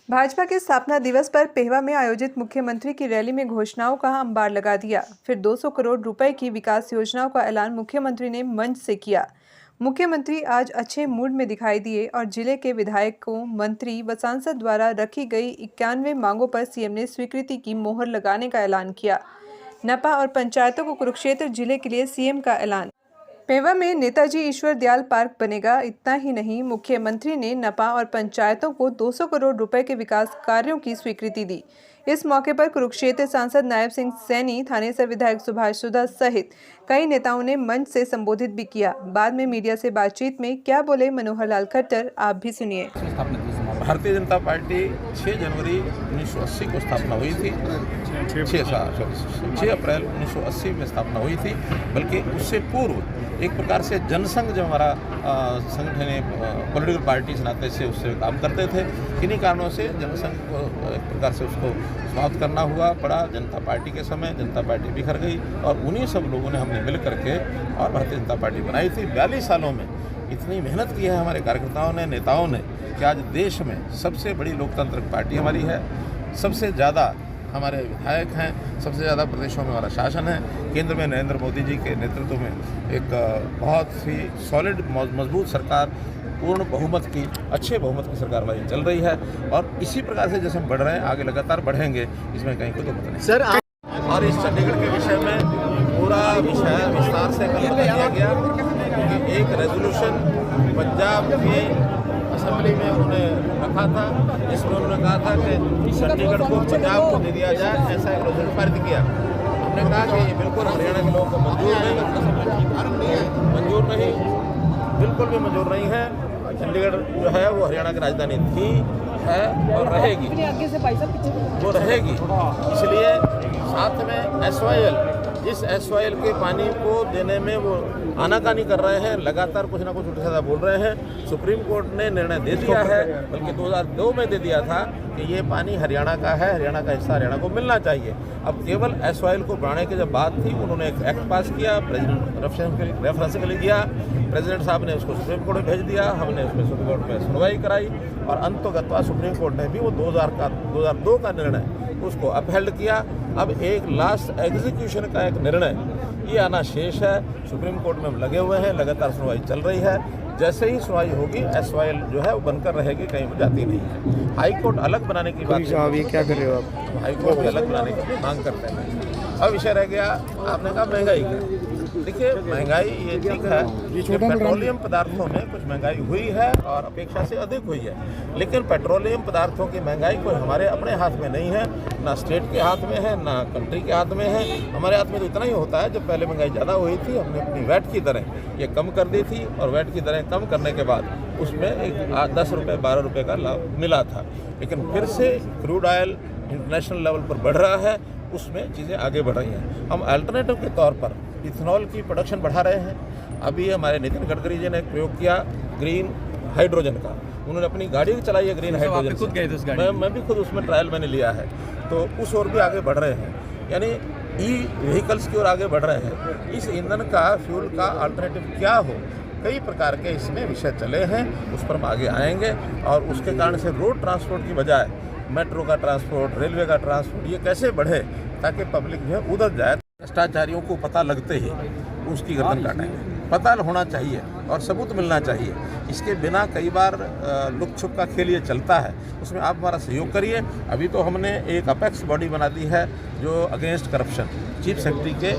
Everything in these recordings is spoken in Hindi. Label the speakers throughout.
Speaker 1: भाजपा के स्थापना दिवस पर पेहवा में आयोजित मुख्यमंत्री की रैली में घोषणाओं का अंबार लगा दिया। फिर 200 करोड़ रुपए की विकास योजनाओं का ऐलान मुख्यमंत्री ने मंच से किया। मुख्यमंत्री आज अच्छे मूड में दिखाई दिए और जिले के विधायकों, मंत्री व सांसद द्वारा रखी गई 91 मांगों पर सीएम ने स्वीकृति की मोहर लगाने का ऐलान किया। नपा और पंचायतों को कुरुक्षेत्र जिले के लिए सीएम का ऐलान। पेहवा में नेताजी ईश्वर दयाल पार्क बनेगा। इतना ही नहीं, मुख्यमंत्री ने नपा और पंचायतों को 200 करोड़ रुपए के विकास कार्यों की स्वीकृति दी। इस मौके पर कुरुक्षेत्र सांसद नायब सिंह सैनी, थानेसर विधायक सुभाष सुधा सहित कई नेताओं ने मंच से संबोधित भी किया। बाद में मीडिया से बातचीत में क्या बोले मनोहर लाल खट्टर, आप भी सुनिए।
Speaker 2: भारतीय जनता पार्टी 6 जनवरी 1980 को स्थापना हुई थी। 6 अप्रैल 1980 में स्थापना हुई थी। बल्कि उससे पूर्व एक प्रकार से जनसंघ जो हमारा संगठन है, पॉलिटिकल पार्टी नाते से उससे काम करते थे। किन्हीं कारणों से जनसंघ को एक प्रकार से उसको समाप्त करना हुआ पड़ा। जनता पार्टी के समय जनता पार्टी बिखर गई और उन्हीं सब लोगों ने हमने मिल करके और भारतीय जनता पार्टी बनाई थी। 42 सालों में इतनी मेहनत की है हमारे कार्यकर्ताओं ने, नेताओं ने, कि आज देश में सबसे बड़ी लोकतांत्रिक पार्टी हमारी है। सबसे ज़्यादा हमारे विधायक हैं, सबसे ज़्यादा प्रदेशों में हमारा शासन है। केंद्र में नरेंद्र मोदी जी के नेतृत्व में एक बहुत ही सॉलिड मजबूत सरकार, पूर्ण बहुमत की, अच्छे बहुमत की सरकार हमारी चल रही है। और इसी प्रकार से जैसे हम बढ़ रहे हैं, आगे लगातार बढ़ेंगे, इसमें कहीं कोई दुविधा नहीं सर। और इस चंडीगढ़ के विषय में पूरा विषय विस्तार से कल किया गया, क्योंकि एक रेजोल्यूशन पंजाब की असेंबली में उन्होंने रखा था, जिसमें उन्होंने कहा था कि चंडीगढ़ को पंजाब को दे दिया जाए, ऐसा एक रेजोल्यूशन पारित किया। हमने कहा कि ये बिल्कुल हरियाणा के लोगों को मंजूर नहीं, बिल्कुल भी मंजूर नहीं है। चंडीगढ़ जो है वो हरियाणा की राजधानी थी, है और रहेगी, वो रहेगी। इसलिए साथ में SYL, जिस SYL के पानी को देने में वो आनाकानी कर रहे हैं, लगातार कुछ ना कुछ उल्टा सीधा बोल रहे हैं। सुप्रीम कोर्ट ने निर्णय दे दिया है, बल्कि 2002 में दे दिया था कि ये पानी हरियाणा का है, हरियाणा का हिस्सा हरियाणा को मिलना चाहिए। अब केवल SYL को बढ़ाने की जब बात थी, उन्होंने एक एक्ट पास किया, प्रेसिडेंट रेफरेंस के लिए दिया, प्रेसिडेंट साहब ने उसको सुप्रीम कोर्ट में भेज दिया, हमने उसमें सुप्रीम कोर्ट में सुनवाई कराई और अंततः सुप्रीम कोर्ट ने भी वो 2002 का निर्णय उसको अपहेल्ड किया। अब एक लास्ट एग्जीक्यूशन का एक निर्णय ये आना शेष है। सुप्रीम कोर्ट में हम लगे हुए हैं, लगातार सुनवाई चल रही है। जैसे ही सुनवाई होगी, SYL जो है वो बनकर रहेगी, कहीं वो जाती नहीं है। हाई कोर्ट अलग बनाने की बात,
Speaker 3: क्या कर रहे हो आप?
Speaker 2: हाई कोर्ट भी अलग बनाने की मांग करते हैं। अब विषय रह गया, आपने कहा महंगाई का। देखिए, महंगाई ये ठीक है कि पेट्रोलियम पदार्थों में कुछ महंगाई हुई है और अपेक्षा से अधिक हुई है, लेकिन पेट्रोलियम पदार्थों की महंगाई कोई हमारे अपने हाथ में नहीं है, ना स्टेट के हाथ में है, ना कंट्री के हाथ में है। हमारे हाथ में तो इतना ही होता है, जब पहले महंगाई ज़्यादा हुई थी, हमने अपनी वैट की दरें ये कम कर दी थी और वैट की दरें कम करने के बाद उसमें एक 10 रुपये 12 रुपये का लाभ मिला था। लेकिन फिर से क्रूड ऑयल इंटरनेशनल लेवल पर बढ़ रहा है, उसमें चीज़ें आगे बढ़ रही हैं। हम अल्टरनेटिव के तौर पर इथेनॉल की प्रोडक्शन बढ़ा रहे हैं। अभी हमारे नितिन गडकरी जी ने एक प्रयोग किया ग्रीन हाइड्रोजन का, उन्होंने अपनी गाड़ी चलाई है ग्रीन हाइड्रोजन।
Speaker 3: खुद गए थे उस गाड़ी?
Speaker 2: मैं भी खुद उसमें ट्रायल मैंने लिया है, तो उस ओर भी आगे बढ़ रहे हैं, यानी व्हीकल्स की ओर आगे बढ़ रहे हैं। इस ईंधन का, फ्यूल का अल्टरनेटिव क्या हो, कई प्रकार के इसमें विषय चले हैं, उस पर हम आगे आएंगे। और उसके कारण से रोड ट्रांसपोर्ट की बजाय मेट्रो का ट्रांसपोर्ट, रेलवे का ट्रांसपोर्ट ये कैसे बढ़े ताकि पब्लिक जो है उधर जाए। भ्रष्टाचारियों को पता लगते ही उसकी गर्दन काटेंगे। पता होना चाहिए और सबूत मिलना चाहिए। इसके बिना कई बार लुक छुप का खेल ये चलता है, उसमें आप हमारा सहयोग करिए। अभी तो हमने एक अपेक्स बॉडी बना दी है जो अगेंस्ट करप्शन, चीफ सेक्रेटरी के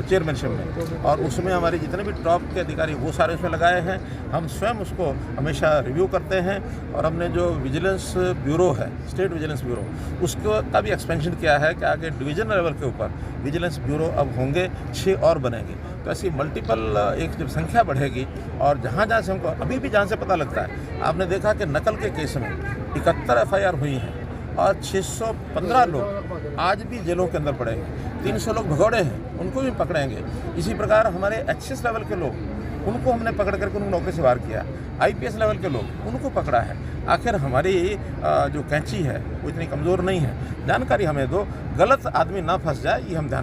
Speaker 2: चेयरमैनशिप में, और उसमें हमारे जितने भी टॉप के अधिकारी वो सारे उसमें लगाए हैं। हम स्वयं उसको हमेशा रिव्यू करते हैं और हमने जो विजिलेंस ब्यूरो है, स्टेट विजिलेंस ब्यूरो, उसको का भी एक्सपेंशन किया है कि आगे डिवीजन लेवल के ऊपर विजिलेंस ब्यूरो अब होंगे, 6 और बनेंगे। तो ऐसी मल्टीपल एक जब संख्या बढ़ेगी और जहाँ से हमको अभी भी जहाँ से पता लगता है, आपने देखा कि नकल के केस में 71 FIR हुई हैं और 615 लोग आज भी जेलों के अंदर पड़े हैं। 300 लोग भगौड़े हैं, उनको भी पकड़ेंगे। इसी प्रकार हमारे एक्सिस लेवल के लोग, उनको हमने पकड़ करके उनको नौकरी से बाहर किया। IPS लेवल के लोग, उनको पकड़ा है। आखिर हमारी जो कैंची है वो इतनी कमज़ोर नहीं है। जानकारी हमें दो, गलत आदमी ना फंस जाए, ये हम ध्यान